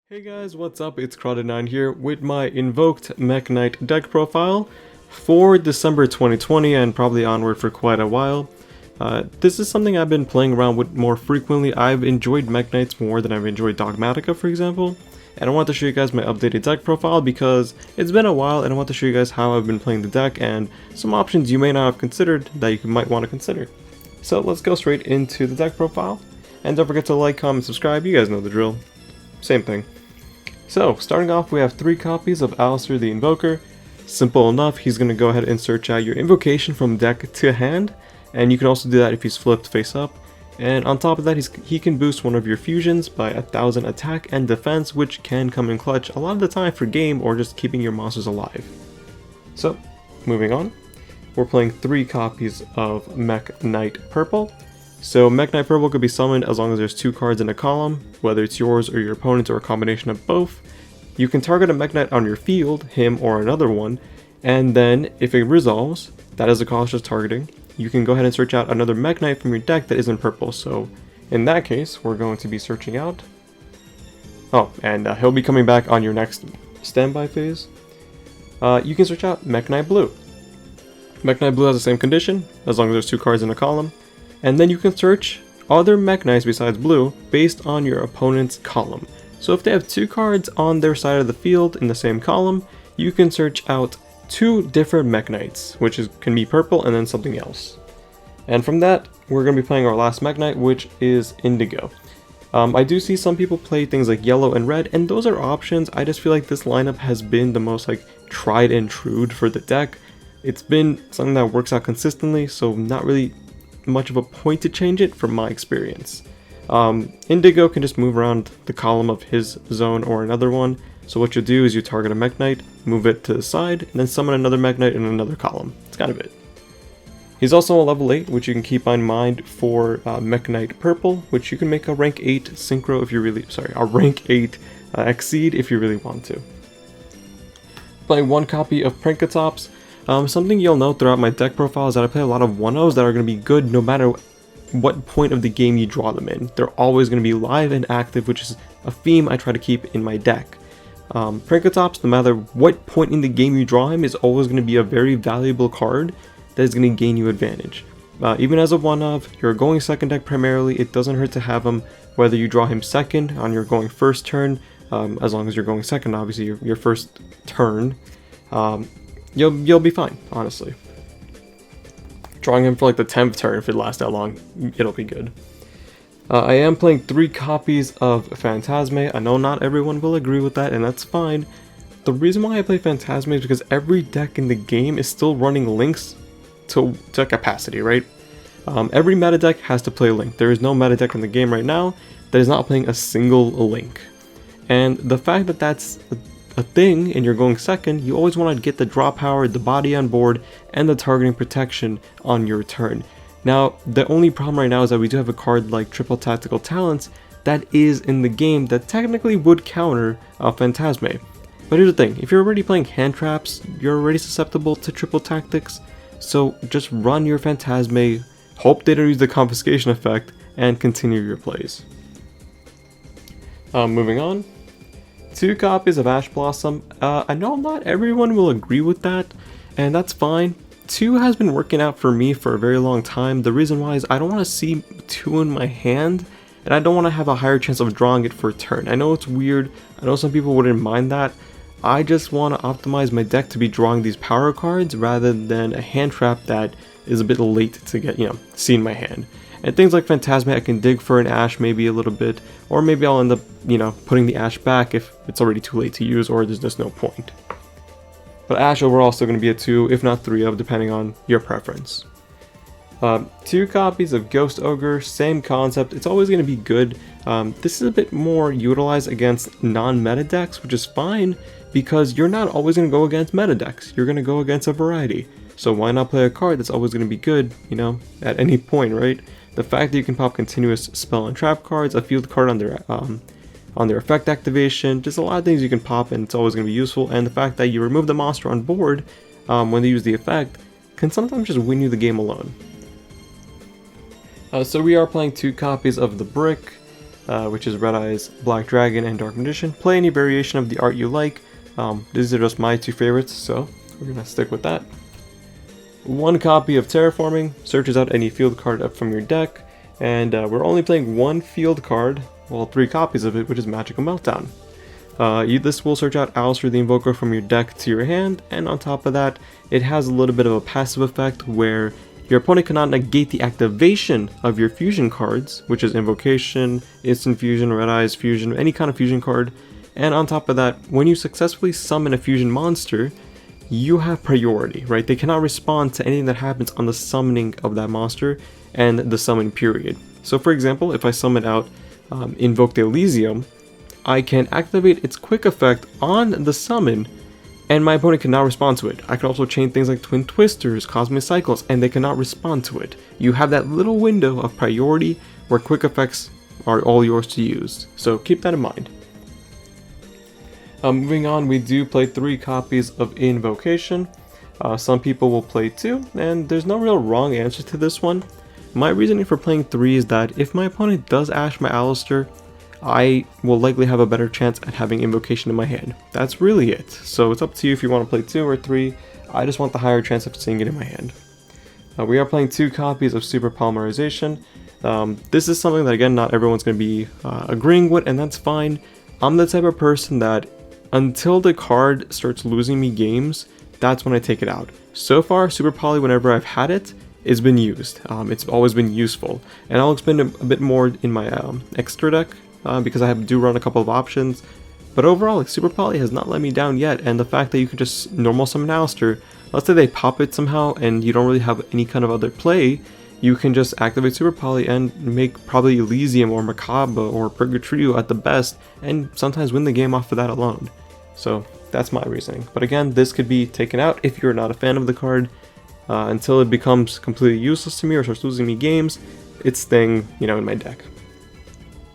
Hey guys, what's up? It's Crowded9 here with my Invoked Mekk-Knight deck profile for December 2020 and probably onward for quite a while. This is something I've been playing around with more frequently. I've enjoyed Mekk-Knights more than I've enjoyed Dogmatica, for example. And I want to show you guys my updated deck profile because it's been a while and I want to show you guys how I've been playing the deck and some options you may not have considered that you might want to consider. So let's go straight into the deck profile. And don't forget to like, comment, subscribe, you guys know the drill. Same thing. So, starting off, we have 3 copies of Alistair the Invoker. Simple enough, he's going to go ahead and search out your invocation from deck to hand, and you can also do that if he's flipped face up. And on top of that, he can boost one of your fusions by 1000 attack and defense, which can come in clutch a lot of the time for game or just keeping your monsters alive. So, moving on, we're playing 3 copies of Mekk-Knight Purple. So Mekk-Knight Purple could be summoned as long as there's 2 cards in a column, whether it's yours or your opponent's or a combination of both. You can target a Mekk-Knight on your field, him or another one, and then if it resolves, that is the cost of targeting, you can go ahead and search out another Mekk-Knight from your deck that isn't purple. So in that case, we're going to be searching out... Oh, and he'll be coming back on your next standby phase. You can search out Mekk-Knight Blue. Mekk-Knight Blue has the same condition, as long as there's 2 cards in a column. And then you can search other Mekk-Knights besides blue based on your opponent's column. So if they have 2 cards on their side of the field in the same column, you can search out 2 different Mekk-Knights, which can be purple and then something else. And from that, we're going to be playing our last Mekk-Knight, which is Indigo. I do see some people play things like yellow and red, and those are options. I just feel like this lineup has been the most tried and true for the deck. It's been something that works out consistently, so not really much of a point to change it from my experience. Indigo can just move around the column of his zone or another one, so what you do is you target a Mekk-Knight, move it to the side, and then summon another Mekk-Knight in another column. That's kind of it. He's also a level 8, which you can keep in mind for Mekk-Knight Purple, which you can make a rank 8 synchro if you really, a rank 8 exceed if you really want to. Playing 1 copy of Prinkatops. Something you'll know throughout my deck profile is that I play a lot of 1-0s that are going to be good no matter what point of the game you draw them in. They're always going to be live and active, which is a theme I try to keep in my deck. Prinkatops, no matter what point in the game you draw him, is always going to be a very valuable card that is going to gain you advantage. Even as a 1-of, you're going second deck primarily, it doesn't hurt to have him, whether you draw him second on your going first turn, as long as you're going second, obviously your first turn. You'll be fine, honestly. Drawing him for the 10th turn, if it lasts that long, it'll be good. I am playing 3 copies of Phantasme. I know not everyone will agree with that, and that's fine. The reason why I play Phantasme is because every deck in the game is still running links to capacity, right? Every meta deck has to play Link. There is no meta deck in the game right now that is not playing a single Link. And the fact that that's a thing and you're going second, you always want to get the draw power, the body on board, and the targeting protection on your turn. Now, the only problem right now is that we do have a card like Triple Tactical Talents that is in the game that technically would counter Phantasme. But here's the thing, if you're already playing hand traps, you're already susceptible to triple tactics, so just run your Phantasme, hope they don't use the confiscation effect, and continue your plays. Moving on. 2 copies of Ash Blossom. I know not everyone will agree with that, and that's fine. 2 has been working out for me for a very long time. The reason why is I don't want to see 2 in my hand, and I don't want to have a higher chance of drawing it for a turn. I know it's weird, I know some people wouldn't mind that. I just want to optimize my deck to be drawing these power cards rather than a hand trap that is a bit late to get, see in my hand. And things like Phantasme, I can dig for an Ash maybe a little bit, or maybe I'll end up, putting the Ash back if it's already too late to use or there's just no point. But Ash overall is still going to be a 2, if not 3 of, depending on your preference. 2 copies of Ghost Ogre, same concept, it's always going to be good. This is a bit more utilized against non-meta decks, which is fine, because you're not always going to go against meta decks, you're going to go against a variety. So why not play a card that's always going to be good, at any point, right? The fact that you can pop continuous spell and trap cards, a field card on their effect activation, just a lot of things you can pop and it's always going to be useful, and the fact that you remove the monster on board when they use the effect can sometimes just win you the game alone. So we are playing 2 copies of the Brick. which is Red Eyes, Black Dragon, and Dark Magician. Play any variation of the art you like. These are just my 2 favorites, so we're gonna stick with that. 1 copy of Terraforming searches out any field card up from your deck, and we're only playing 1 field card, well 3 copies of it, which is Magical Meltdown. This will search out Alistair the Invoker from your deck to your hand, and on top of that, it has a little bit of a passive effect where your opponent cannot negate the activation of your fusion cards, which is Invocation, Instant Fusion, Red Eyes Fusion, any kind of fusion card. And on top of that, when you successfully summon a fusion monster, you have priority, right? They cannot respond to anything that happens on the summoning of that monster and the summon period. So for example, if I summon out Invoked Elysium, I can activate its quick effect on the summon, and my opponent cannot respond to it. I can also chain things like Twin Twisters, Cosmic Cycles, and they cannot respond to it. You have that little window of priority where quick effects are all yours to use, so keep that in mind. Moving on, we do play 3 copies of Invocation. Some people will play 2, and there's no real wrong answer to this one. My reasoning for playing 3 is that if my opponent does Ash my Alistair, I will likely have a better chance at having Invocation in my hand. That's really it. So it's up to you if you want to play 2 or 3. I just want the higher chance of seeing it in my hand. We are playing 2 copies of Super Polymerization. This is something that, again, not everyone's going to be agreeing with, and that's fine. I'm the type of person that until the card starts losing me games, that's when I take it out. So far, Super Poly, whenever I've had it, it's been used. It's always been useful. And I'll explain a bit more in my extra deck, because I do run a couple of options. But overall, like, Super Poly has not let me down yet, and the fact that you can just normal summon Alistair, let's say they pop it somehow and you don't really have any kind of other play, you can just activate Super Poly and make probably Elysium or Macabre or Purgatrio at the best, and sometimes win the game off of that alone. So that's my reasoning. But again, this could be taken out if you're not a fan of the card, until it becomes completely useless to me or starts losing me games. It's staying, in my deck.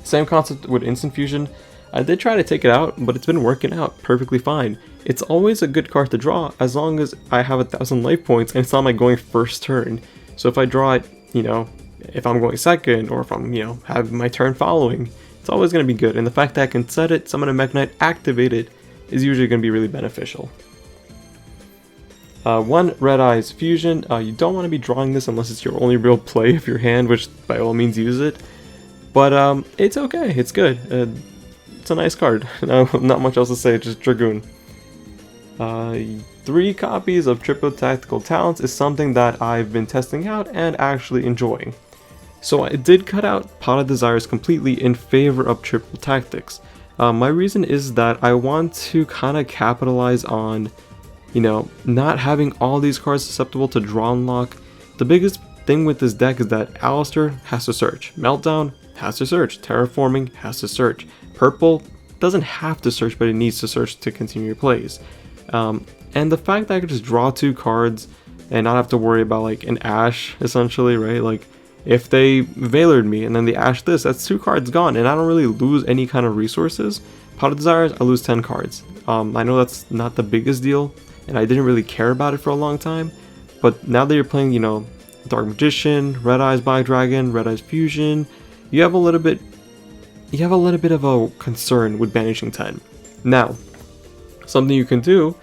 Same concept with Instant Fusion. I did try to take it out, but it's been working out perfectly fine. It's always a good card to draw as long as I have 1,000 life points and it's not like going first turn. So if I draw it, if I'm going second or if I'm, have my turn following, it's always going to be good. And the fact that I can set it, summon a Mekk-Knight, activate it, is usually going to be really beneficial. 1 Red Eyes Fusion. You don't want to be drawing this unless it's your only real play of your hand, which by all means use it. But it's okay, it's good. It's a nice card. Not much else to say, just Dragoon. 3 copies of Triple Tactical Talents is something that I've been testing out and actually enjoying. So I did cut out Pot of Desires completely in favor of Triple Tactics. My reason is that I want to kind of capitalize on, not having all these cards susceptible to draw unlock. The biggest thing with this deck is that Alistair has to search, Meltdown has to search, Terraforming has to search, Purple doesn't have to search, but it needs to search to continue your plays. And the fact that I could just draw 2 cards and not have to worry about like an Ash, essentially, right? Like if they Veilered me and then they Ash this, that's 2 cards gone, and I don't really lose any kind of resources. Pot of Desires, I lose 10 cards. I know that's not the biggest deal, and I didn't really care about it for a long time, but now that you're playing, Dark Magician, Red Eyes Black Dragon, Red Eyes Fusion, you have a little bit of a concern with banishing 10. Now, something you can do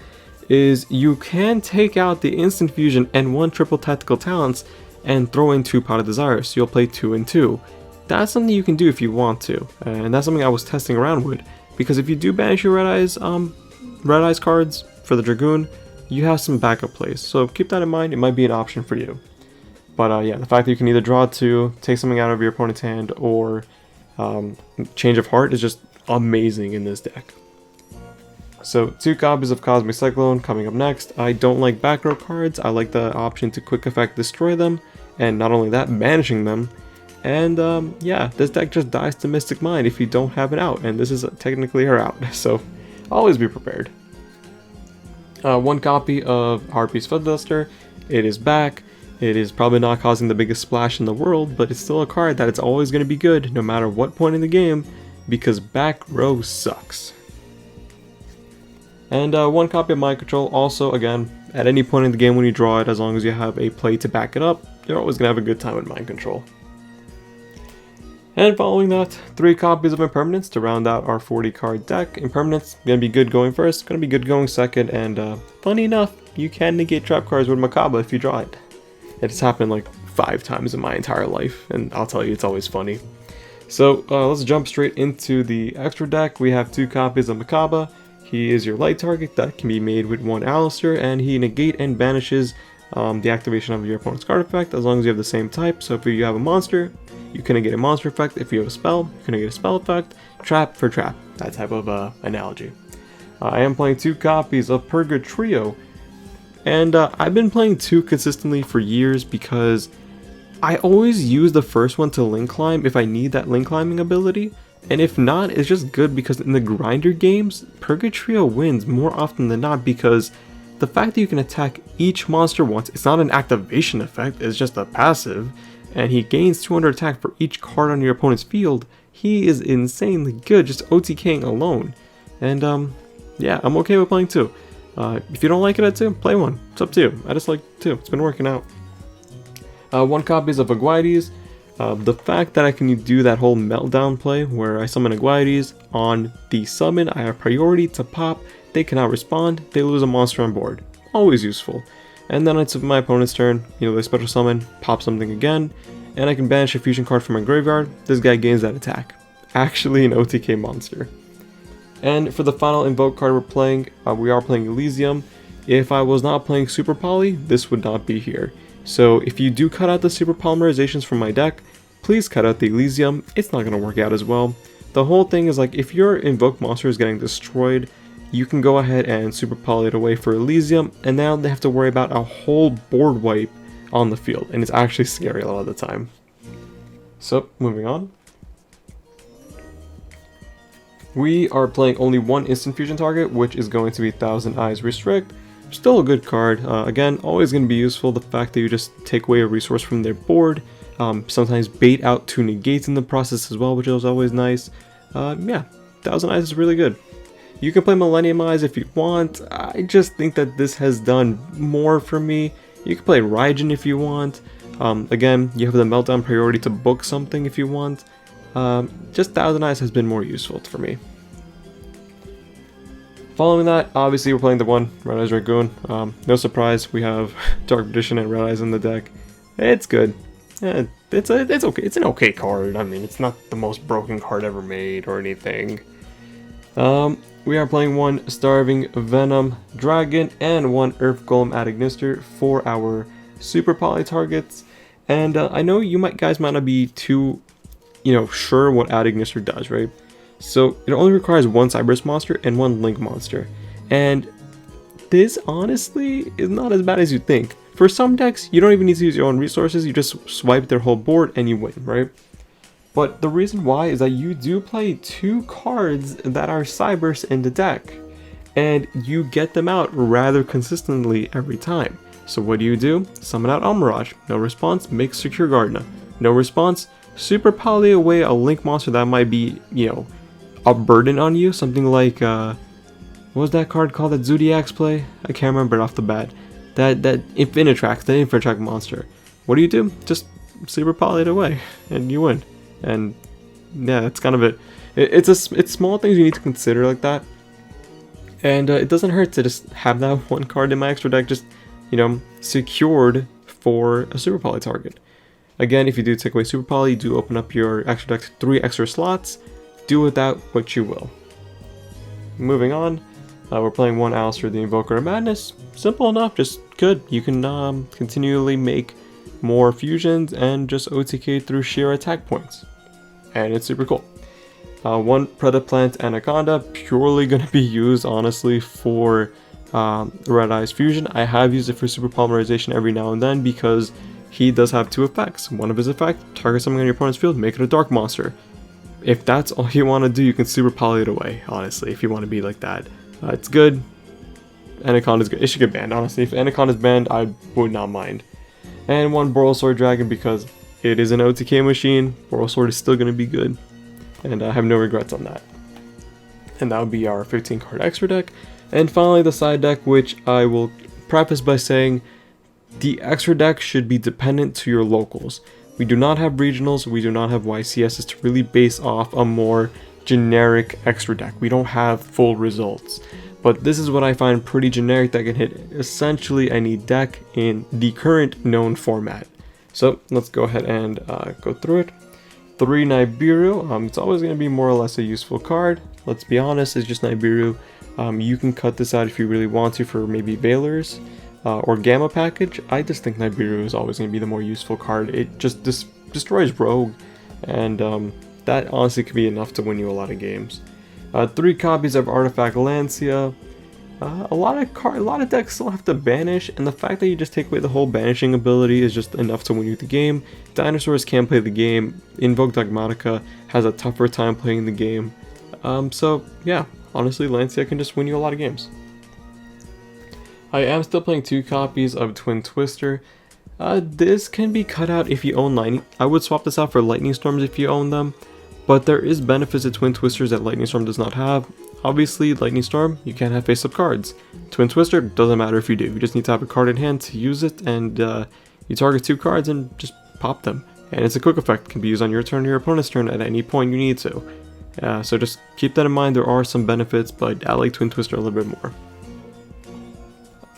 is you can take out the Instant Fusion and 1 Triple Tactical Talents and throw in 2 Pot of Desires, so you'll play 2 and 2. That's something you can do if you want to, and that's something I was testing around with, because if you do banish your Red Eyes cards for the Dragoon, you have some backup plays, so keep that in mind. It might be an option for you. But yeah, the fact that you can either draw 2, take something out of your opponent's hand, or Change of Heart is just amazing in this deck. So 2 copies of Cosmic Cyclone coming up next. I don't like back row cards. I like the option to quick effect destroy them, and not only that, banishing them. And yeah, this deck just dies to Mystic Mind if you don't have it out, and this is technically her out, so always be prepared. 1 copy of Harpy's Featherduster. It is back. It is probably not causing the biggest splash in the world, but it's still a card that it's always going to be good no matter what point in the game, because back row sucks. And 1 copy of Mind Control. Also, again, at any point in the game when you draw it, as long as you have a play to back it up, you're always going to have a good time with Mind Control. And following that, 3 copies of Impermanence to round out our 40 card deck. Impermanence, gonna be good going first, gonna be good going second, and funny enough, you can negate trap cards with Macabre if you draw it. It's happened like 5 times in my entire life, and I'll tell you, it's always funny. So let's jump straight into the extra deck. We have 2 copies of Macabre. He is your light target that can be made with 1 Alistair, and he negate and banishes the activation of your opponent's card effect as long as you have the same type. So if you have a monster, you can negate a monster effect. If you have a spell, you can negate a spell effect. Trap for trap, that type of analogy. I am playing 2 copies of Purga Trio, and I've been playing 2 consistently for years because I always use the first one to link climb if I need that link climbing ability, and if not, it's just good because in the grinder games, Purga Trio wins more often than not because the fact that you can attack each monster once, it's not an activation effect, it's just a passive, and he gains 200 attack for each card on your opponent's field. He is insanely good just OTKing alone, and yeah, I'm okay with playing 2. If you don't like it at 2, play 1. It's up to you. I just like 2. It's been working out. 1 copies of Aguides. The fact that I can do that whole meltdown play where I summon Aguides on the summon, I have priority to pop, they cannot respond, they lose a monster on board. Always useful. And then it's my opponent's turn, they special summon, pop something again, and I can banish a fusion card from my graveyard. This guy gains that attack. Actually an OTK monster. And for the final Invoke card we're playing, we are playing Elysium. If I was not playing Super Poly, this would not be here. So if you do cut out the Super Polymerizations from my deck, please cut out the Elysium. It's not going to work out as well. The whole thing is like, if your Invoked monster is getting destroyed, you can go ahead and Super Poly it away for Elysium, and now they have to worry about a whole board wipe on the field, and it's actually scary a lot of the time. So, moving on. We are playing only 1 instant fusion target, which is going to be Thousand Eyes Restrict. Still a good card. Again, always going to be useful. The fact that you just take away a resource from their board. Sometimes bait out 2 negates in the process as well, which is always nice. Yeah, Thousand Eyes is really good. You can play Millennium Eyes if you want. I just think that this has done more for me. You can play Raijin if you want. Again, you have the Meltdown priority to book something if you want. Just Thousand Eyes has been more useful for me. Following that, obviously we're playing the 1 Red Eyes Dragoon. No surprise, we have Dark Magician and Red Eyes in the deck. It's good. It's okay. It's an okay card. I mean, it's not the most broken card ever made or anything. We are playing 1 Starving Venom Dragon and 1 Earth Golem Adignister for our Super Poly targets. And I know you guys might not be too, sure what Adignister does, right? So it only requires 1 Cyberus monster and 1 Link monster. And this honestly is not as bad as you think. For some decks, you don't even need to use your own resources, you just swipe their whole board and you win, right? But the reason why is that you do play 2 cards that are Cyberus in the deck. And you get them out rather consistently every time. So what do? Summon out Almirage. No response, make Secure Gardener. No response, Super Poly away a Link monster that might be, a burden on you, something like, what was that card called that Zodiac's play? I can't remember it off the bat. That Infinitrax, the Infinitrax monster. What do? Just Super Poly it away, and you win. And yeah, that's kind of it. It's small things you need to consider like that. And it doesn't hurt to just have that 1 card in my extra deck just, secured for a Super Poly target. Again, if you do take away Super Poly, you do open up your extra deck to 3 extra slots. Do with that what you will. Moving on, we're playing 1 Alistair the Invoker of Madness. Simple enough, just good. You can continually make more fusions and just OTK through sheer attack points. And it's super cool. 1 Predaplant Anaconda, purely going to be used honestly for Red Eyes Fusion. I have used it for Super Polymerization every now and then because he does have 2 effects. One of his effects, target something on your opponent's field, make it a dark monster. If that's all you want to do, you can Super Poly it away, honestly, if you want to be like that. It's good. Anaconda's good. It should get banned, honestly. If Anaconda's banned, I would not mind. And 1 Borrelsword Dragon because it is an OTK machine. Borrelsword is still going to be good. And I have no regrets on that. And that would be our 15 card extra deck. And finally the side deck, which I will preface by saying the extra deck should be dependent to your locals. We do not have regionals, we do not have YCSs to really base off a more generic extra deck. We don't have full results. But this is what I find pretty generic that can hit essentially any deck in the current known format. So let's go ahead and go through it. 3 Nibiru, it's always going to be more or less a useful card. Let's be honest, it's just Nibiru. You can cut this out if you really want to for maybe Veilers or Gamma package. I just think Nibiru is always going to be the more useful card. It just destroys Rogue, and that honestly could be enough to win you a lot of games. 3 copies of Artifact Lancia. A lot of decks still have to banish, and the fact that you just take away the whole banishing ability is just enough to win you the game. Dinosaurs can't play the game. Invoked Dogmatica has a tougher time playing the game. So yeah, honestly, Lancia can just win you a lot of games. I am still playing 2 copies of Twin Twister. This can be cut out if you own Lightning. I would swap this out for Lightning Storms if you own them, but there is benefits to Twin Twisters that Lightning Storm does not have. Obviously, Lightning Storm, you can't have face-up cards. Twin Twister, doesn't matter if you do. You just need to have a card in hand to use it, and you target 2 cards and just pop them. And it's a quick effect, can be used on your turn or your opponent's turn at any point you need to. So just keep that in mind, there are some benefits, but I like Twin Twister a little bit more.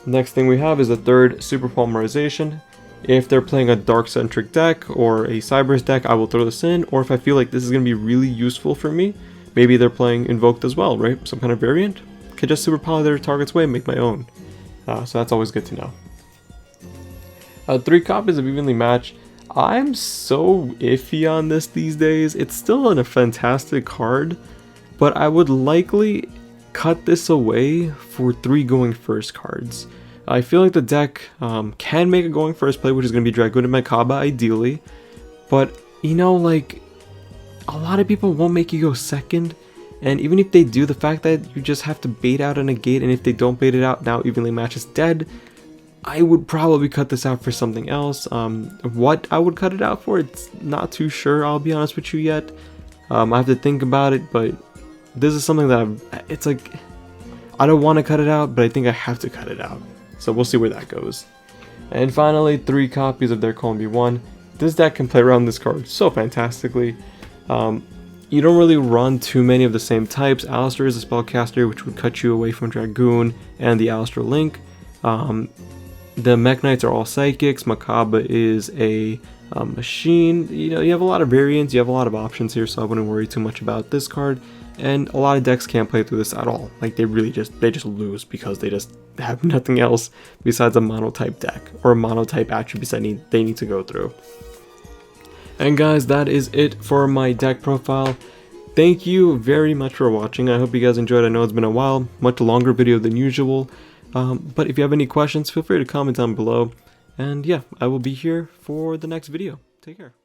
Next thing we have is the 3rd Super Polymerization. If they're playing a Dark-centric deck or a Cybers deck, I will throw this in, or if I feel like this is going to be really useful for me, maybe they're playing Invoked as well, right? Some kind of variant? Could just Super Poly their target's way and make my own. So that's always good to know. 3 copies of Evenly Matched. I'm so iffy on this these days. It's still a fantastic card, but I would likely cut this away for 3 going first cards. I feel like the deck can make a going first play, which is going to be Dragoon and Mekk-Knight ideally, but you know, like, a lot of people won't make you go second, and even if they do, the fact that you just have to bait out a negate, and if they don't bait it out, now Evenly Matched is dead. I would probably cut this out for something else. What I would cut it out for, it's not too sure, I'll be honest with you yet. I have to think about it, but this is something that it's like, I don't want to cut it out, but I think I have to cut it out. So we'll see where that goes. And finally, 3 copies of their Columbi 1. This deck can play around this card so fantastically. You don't really run too many of the same types. Alistair is a spellcaster, which would cut you away from Dragoon and the Alistair Link. The Mekk-Knights are all psychics. Macabre is a machine. You know, you have a lot of variants, you have a lot of options here, so I wouldn't worry too much about this card. And a lot of decks can't play through this at all. Like, they just lose because they just have nothing else besides a monotype deck or monotype attributes that they need to go through. And guys, that is it for my deck profile. Thank you very much for watching. I hope you guys enjoyed. I know it's been a while, much longer video than usual. But if you have any questions, feel free to comment down below. And yeah, I will be here for the next video. Take care.